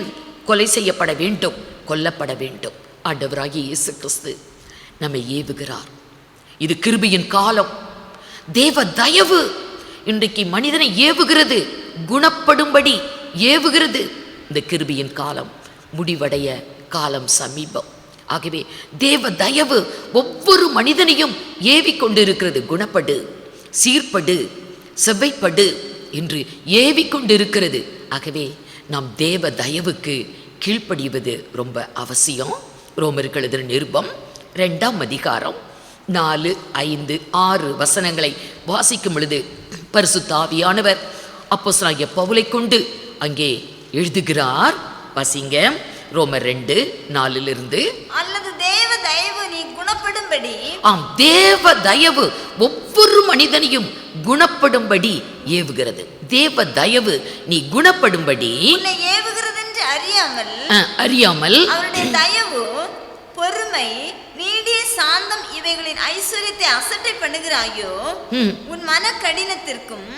கொலை செய்யப்பட வேண்டும், கொல்லப்பட வேண்டும். ஆண்டவராகிய இயேசு கிறிஸ்து நம்மை ஏவுகிறார். இது கிருபையின் காலம். தேவ தயவு இன்றைக்கு மனிதனை ஏவுகிறது, குணப்படும்படி ஏவுகிறது. இந்த கிருபையின் காலம் முடிவடைய காலம் சமீபம். ஆகவே தேவ தயவு ஒவ்வொரு மனிதனையும் ஏவிக்கொண்டிருக்கிறது. குணப்படு, சீர்படு, செவ்வைப்படு என்று ஏவிக்கொண்டிருக்கிறது. ஆகவே நாம் தேவ தயவுக்கு கீழ்ப்படிவது ரொம்ப அவசியம். ரோமருக்கு எழுதின நிருபம் 2ஆம் அதிகாரம் 4, 5, 6 வசனங்களை வாசிக்கும் பொழுது பரிசுத்த ஆவியானவர் அப்போஸ்தலனாகிய பவுலை கொண்டு அங்கே எழுதுகிறார். வாசிங்க. ரோமர் 2:4 அல்லது தேவ தயவு நீ குணப்படும்படி. ஆம், தேவ தயவு ஒவ்வொரு மனிதனையும் குணப்படும்படி ஏவுகிறது. தேவ தயவு நீ குணப்படும்படி ஏவுகிறது என்று அறியாமல் அவருடைய தயவு பொறுமை நீடிய சாந்தம் இவைகளின் ஐஸ்வர்யத்தை அசட்டை பண்ணுகிறாயோ, உன் மன கடினத்திற்கும்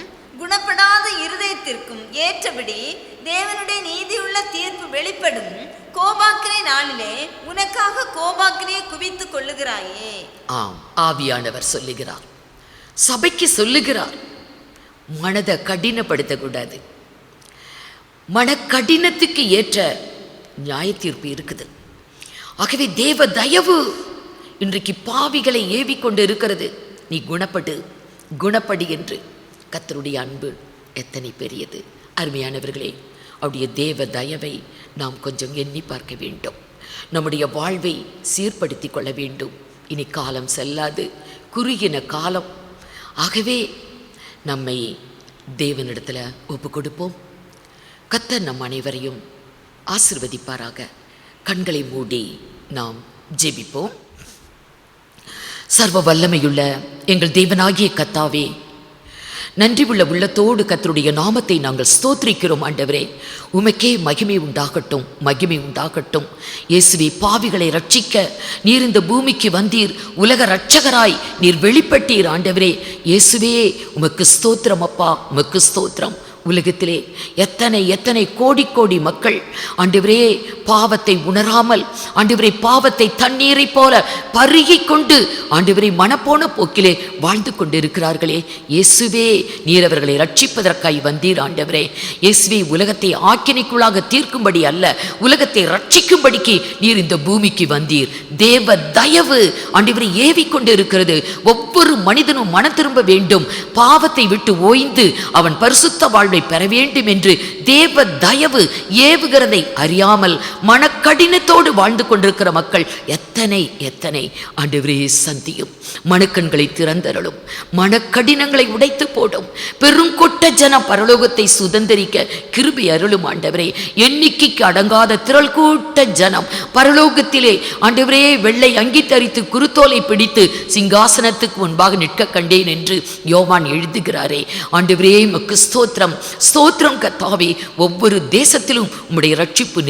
குணப்படாத இருதயத்திற்கும் ஏற்றபடி தேவனுடைய நீதியுள்ள தீர்ப்பு வெளிப்படும் கோபாக்கினை நாளிலே உனக்காக கோபாக்கினையை குவித்துக் கொள்ளுகிறாயே. ஆம், ஆவியானவர் சொல்லுகிறார், சபைக்கு சொல்லுகிறார், மனதை கடினப்படுத்தக்கூடாது. மன கடினத்துக்கு ஏற்ற நியாய தீர்ப்பு இருக்குது. ஆகவே தேவ தயவு இன்றைக்கு பாவிகளை ஏவிக்கொண்டு இருக்கிறது. நீ குணப்படு, குணப்படி என்று. கர்த்தருடைய அன்பு எத்தனை பெரியது! அருமையானவர்களே, அவருடைய தேவ தயவை நாம் கொஞ்சம் எண்ணி பார்க்க வேண்டும். நம்முடைய வாழ்வை சீர்படுத்தி கொள்ள வேண்டும். இனி காலம் செல்லாது, குறுகின காலம். ஆகவே நம்மை தேவனிடத்தில் ஒப்பு கொடுப்போம். கர்த்தர் நம் அனைவரையும் ஆசீர்வதிப்பாராக. கண்களை மூடி நாம் ஜெபிப்போம். சர்வ வல்லமையுள்ள எங்கள் தேவனாகிய கர்த்தாவே, நன்றி உள்ள உள்ளத்தோடு கர்த்தருடைய நாமத்தை நாங்கள் ஸ்தோத்திரிக்கிறோம். ஆண்டவரே, உமக்கே மகிமை உண்டாகட்டும், மகிமை உண்டாகட்டும். இயேசுவே, பாவிகளை ரட்சிக்க நீர் இந்த பூமிக்கு வந்தீர். உலக இரட்சகராய் நீர் வெளிப்பட்டீர். ஆண்டவரே இயேசுவே, உமக்கு ஸ்தோத்திரம் அப்பா, உமக்கு ஸ்தோத்திரம். உலகத்திலே எத்தனை எத்தனை கோடி கோடி மக்கள் ஆண்டவரே பாவத்தை உணராமல், ஆண்டவரே பாவத்தை தண்ணீரை போல பருகி கொண்டு ஆண்டவரை மனப்போன போக்கிலே வாழ்ந்து கொண்டிருக்கிறார்களே. இயேசுவே, நீர் அவர்களை ரட்சிப்பதற்காய் வந்தீர். ஆண்டவரே இயேசுவே, உலகத்தை ஆக்கினைக்குள்ளாக தீர்க்கும்படி அல்ல, உலகத்தை ரட்சிக்கும்படிக்கு நீர் இந்த பூமிக்கு வந்தீர். தேவ தயவு ஆண்டவரை ஏவி கொண்டு இருக்கிறது. ஒவ்வொரு மனிதனும் மனம் திரும்ப வேண்டும், பாவத்தை விட்டு ஓய்ந்து அவன் பரிசுத்த வாழ்வை பெற வேண்டும் என்று தேவ தயவு ஏவுகிறதை அறியாமல் மனக்கடினத்தோடு வாழ்ந்து கொண்டிருக்கிற மக்கள் எத்தனை எத்தனை. ஆண்டவரே சந்தியும், மனக்கண்களை திறந்தருளும், மனக்கடினங்களை உடைத்து போடும். பெருங்கொட்ட ஜனம் பரலோகத்தை சுதந்திரிக்க கிருபை அருளும். ஆண்டவரே, எண்ணிக்கைக்கு அடங்காத திரள் கூட்ட ஜனம் பரலோகத்திலே ஆண்டவரே வெள்ளை அங்கி தரித்து குருத்தோலை பிடித்து சிங்காசனத்துக்கு முன்பாக நிற்க கண்டேன் என்று யோவான் எழுதுகிறாரே. ஆண்டவரே, உமக்கு ஸ்தோத்திரம், ஸ்தோத்திரம் கர்த்தாவே. ஒவ்வொரு தேசத்திலும் உம்முடைய ரட்சிப்பு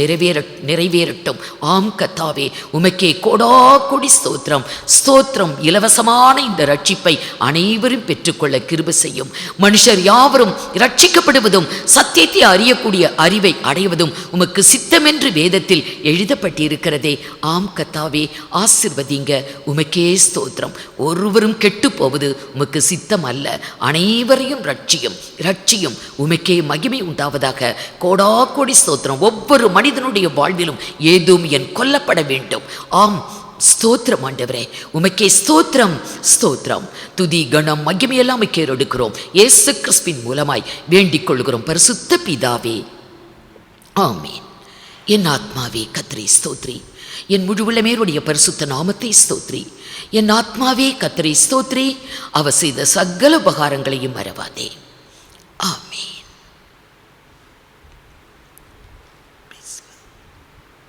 நிறைவேறட்டும். ஆம் கர்த்தாவே, உமக்கே கோடா கோடி ஸ்தோத்திரம், ஸ்தோத்திரம். இலவசமான இந்த ரட்சிப்பை அனைவரும் பெற்றுக்கொள்ள கிருபை செய்யும். மனுஷர் யாவரும் ரட்சிக்கப்படுவதும் சத்தியத்தை அறியக்கூடிய அறிவை அடைவதும் உமக்கு சித்தமென்று வேதத்தில் எழுதப்பட்டிருக்கிறதே. ஆம் கர்த்தாவே, ஆசீர்வதிங்க. உமக்கே ஸ்தோத்திரம். ஒருவரும் கெட்டு போவது உமக்கு சித்தம் அல்ல. அனைவரையும் ரட்சியும், ரட்சியும். உமக்கே மகிமை உண்டாவதாக. கோடா கோடி ஸ்தோத்திரம். ஒவ்வொரு மனிதனுடைய வாழ்விலும் ஏதும் என் கொல்லப்பட வேண்டும். ஆம், ஸ்தோத்திரம் ஆண்டவரே, உமக்கே ஸ்தோத்திரம், ஸ்தோத்திரம். துதி கணம் மகிமையெல்லாம் எடுக்கிறோம். இயேசு கிறிஸ்துவின் மூலமாய் வேண்டிக் கொள்கிறோம் பரிசுத்த பிதாவே, ஆமீன். என் ஆத்மாவே கர்த்தரை ஸ்தோத்ரி, என் முழு உள்ளமேருடைய பரிசுத்த நாமத்தை ஸ்தோத்ரி. என் ஆத்மாவே கர்த்தரை ஸ்தோத்ரி, அவர் செய்த சகல உபகாரங்களையும் மறவாதே. ஆமீன்.